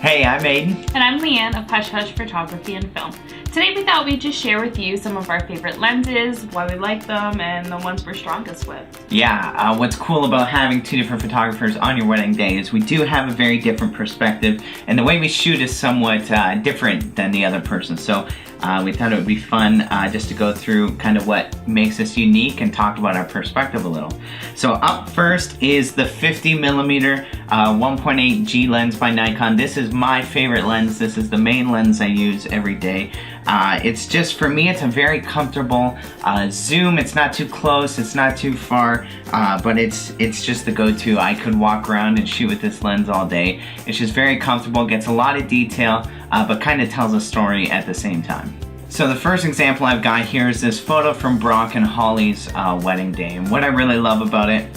Hey, I'm Aiden. And I'm Leanne of Hush Hush Photography and Film. Today we thought we'd just share with you some of our favorite lenses, why we like them, and the ones we're strongest with. Yeah, what's cool about having two different photographers on your wedding day is we do have a very different perspective, and the way we shoot is somewhat different than the other person. So we thought it would be fun just to go through kind of what makes us unique and talk about our perspective a little. So up first is the 50mm 1.8G lens by Nikon. This is my favorite lens. This is the main lens I use every day. It's just, for me, it's a very comfortable zoom. It's not too close, it's not too far, but it's just the go-to. I could walk around and shoot with this lens all day. It's just very comfortable, gets a lot of detail, but kind of tells a story at the same time. So the first example I've got here is this photo from Brock and Holly's wedding day. And what I really love about it,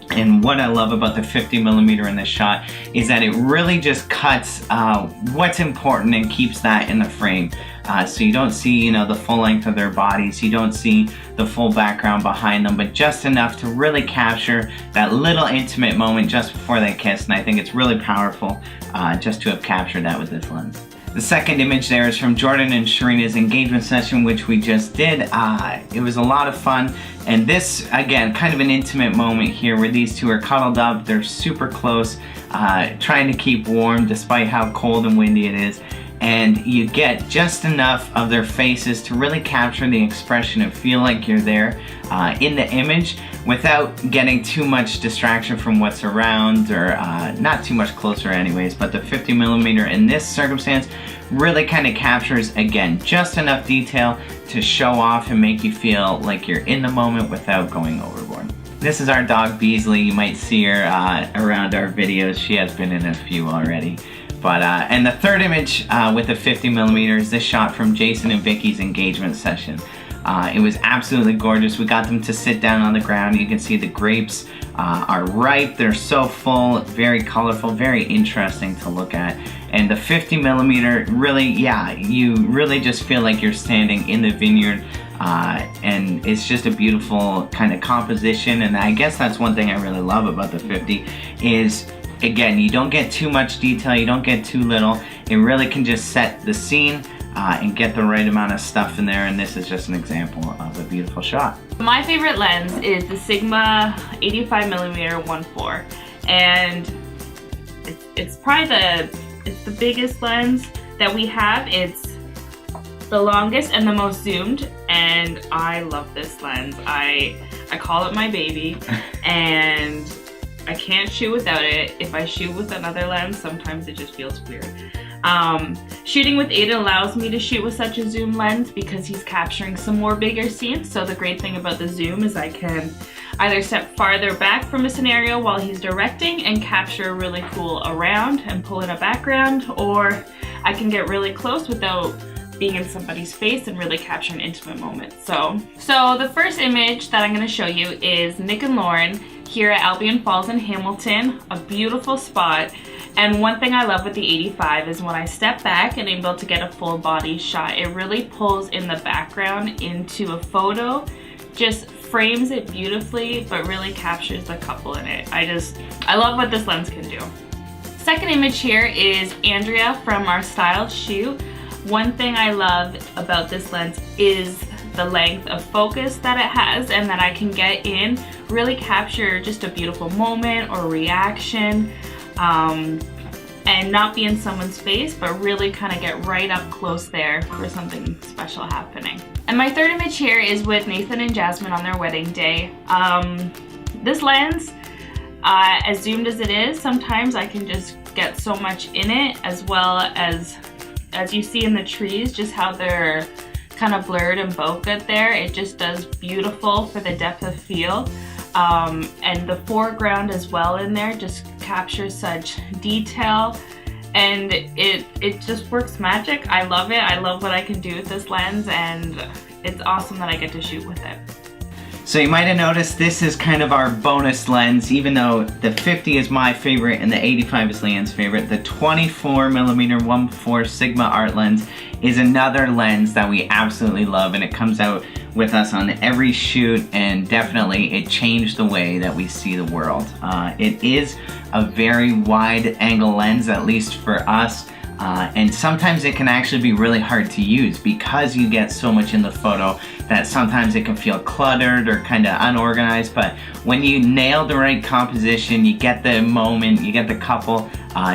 and what I love about the 50mm in this shot, is that it really just cuts what's important and keeps that in the frame. So you don't see, the full length of their bodies, you don't see the full background behind them, but just enough to really capture that little intimate moment just before they kiss, and I think it's really powerful just to have captured that with this lens. The second image there is from Jordan and Sharina's engagement session, which we just did. It was a lot of fun, and this, again, kind of an intimate moment here where these two are cuddled up, they're super close, trying to keep warm despite how cold and windy it is. And you get just enough of their faces to really capture the expression and feel like you're there in the image without getting too much distraction from what's around, or not too much closer anyways. But the 50mm in this circumstance really kind of captures, again, just enough detail to show off and make you feel like you're in the moment without going overboard. This is our dog Beasley. You might see her around our videos. She has been in a few already. But, and the third image with the 50mm is this shot from Jason and Vicky's engagement session. It was absolutely gorgeous. We got them to sit down on the ground. You can see the grapes are ripe. They're so full, very colorful, very interesting to look at. And the 50mm really, yeah, you really just feel like you're standing in the vineyard. And it's just a beautiful kind of composition. And I guess that's one thing I really love about the 50 is, again, you don't get too much detail, you don't get too little. It really can just set the scene and get the right amount of stuff in there, and this is just an example of a beautiful shot. My favorite lens is the Sigma 85mm 1.4, and it's probably the biggest lens that we have. It's the longest and the most zoomed, and I love this lens. I call it my baby, and I can't shoot without it. If I shoot with another lens, sometimes it just feels weird. Shooting with Aiden allows me to shoot with such a zoom lens because he's capturing some more bigger scenes. So the great thing about the zoom is I can either step farther back from a scenario while he's directing and capture really cool around and pull in a background, or I can get really close without being in somebody's face and really capture an intimate moment. So the first image that I'm going to show you is Nick and Lauren here at Albion Falls in Hamilton, a beautiful spot. And one thing I love with the 85 is when I step back and able to get a full body shot, it really pulls in the background into a photo, just frames it beautifully, but really captures the couple in it. I love what this lens can do. Second image here is Andrea from our styled shoot. One thing I love about this lens is the length of focus that it has, and that I can get in, really capture just a beautiful moment or reaction, and not be in someone's face, but really kind of get right up close there for something special happening. And my third image here is with Nathan and Jasmine on their wedding day. This lens, as zoomed as it is, sometimes I can just get so much in it, as well as you see in the trees, just how they're kind of blurred and bokeh there. It just does beautiful for the depth of field. And the foreground as well in there just captures such detail, and it just works magic. I love it. I love what I can do with this lens, and it's awesome that I get to shoot with it. So you might have noticed this is kind of our bonus lens. Even though the 50 is my favorite and the 85 is Leanne's favorite, the 24mm 1.4 Sigma art lens is another lens that we absolutely love, and it comes out with us on every shoot, and definitely it changed the way that we see the world. It is a very wide angle lens, at least for us. And sometimes it can actually be really hard to use because you get so much in the photo that sometimes it can feel cluttered or kind of unorganized. But when you nail the right composition, you get the moment, you get the couple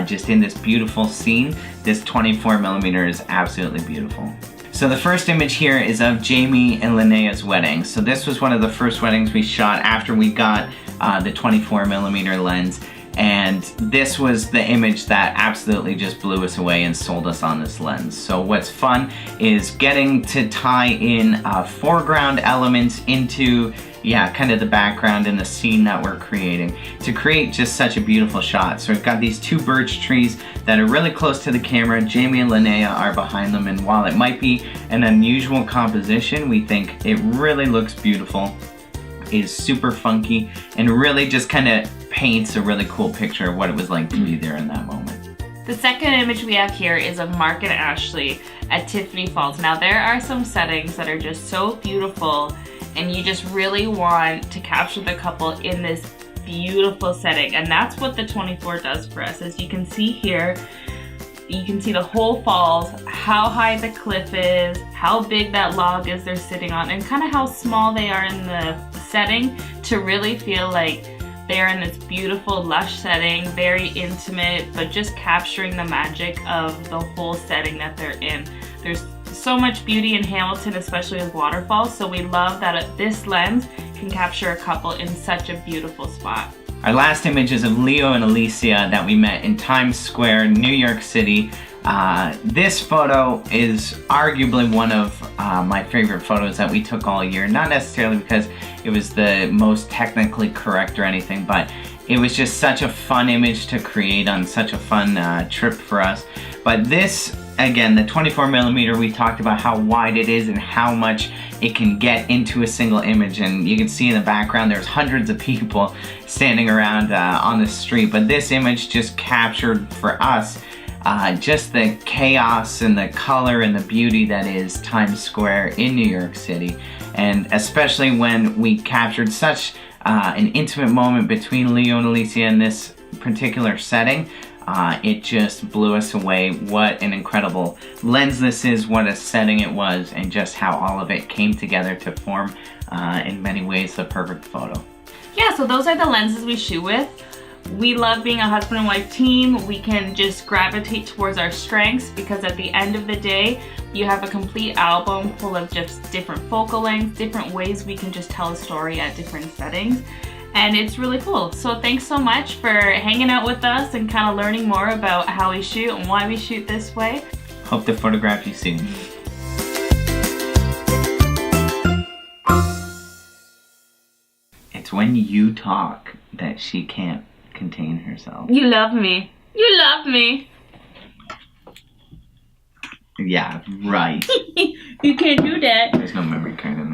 just in this beautiful scene, this 24mm is absolutely beautiful. So the first image here is of Jamie and Linnea's wedding. So this was one of the first weddings we shot after we got the 24mm lens. And this was the image that absolutely just blew us away and sold us on this lens. So what's fun is getting to tie in foreground elements into, kind of the background and the scene that we're creating to create just such a beautiful shot. So we've got these two birch trees that are really close to the camera. Jamie and Linnea are behind them, and while it might be an unusual composition, we think it really looks beautiful, is super funky, and really just kind of paints a really cool picture of what it was like to be there in that moment. The second image we have here is of Mark and Ashley at Tiffany Falls. Now there are some settings that are just so beautiful, and you just really want to capture the couple in this beautiful setting, and that's what the 24 does for us. As you can see here, you can see the whole falls, how high the cliff is, how big that log is they're sitting on, and kind of how small they are in the setting to really feel like they're in this beautiful, lush setting, very intimate, but just capturing the magic of the whole setting that they're in. There's so much beauty in Hamilton, especially with waterfalls, so we love that this lens can capture a couple in such a beautiful spot. Our last image is of Leo and Alicia that we met in Times Square, New York City. This photo is arguably one of my favorite photos that we took all year. Not necessarily because it was the most technically correct or anything, but it was just such a fun image to create on such a fun trip for us. But this, again, the 24mm, we talked about how wide it is and how much it can get into a single image, and you can see in the background there's hundreds of people standing around on the street. But this image just captured for us just the chaos and the color and the beauty that is Times Square in New York City. And especially when we captured such an intimate moment between Leo and Alicia in this particular setting, it just blew us away. What an incredible lens this is, what a setting it was, and just how all of it came together to form, in many ways, the perfect photo. Yeah, so those are the lenses we shoot with. We love being a husband and wife team. We can just gravitate towards our strengths because at the end of the day, you have a complete album full of just different focal lengths, different ways we can just tell a story at different settings. And it's really cool. So thanks so much for hanging out with us and kind of learning more about how we shoot and why we shoot this way. Hope to photograph you soon. It's when you talk that she can't contain herself. You love me. You love me. Yeah, right. You can't do that. There's no memory card in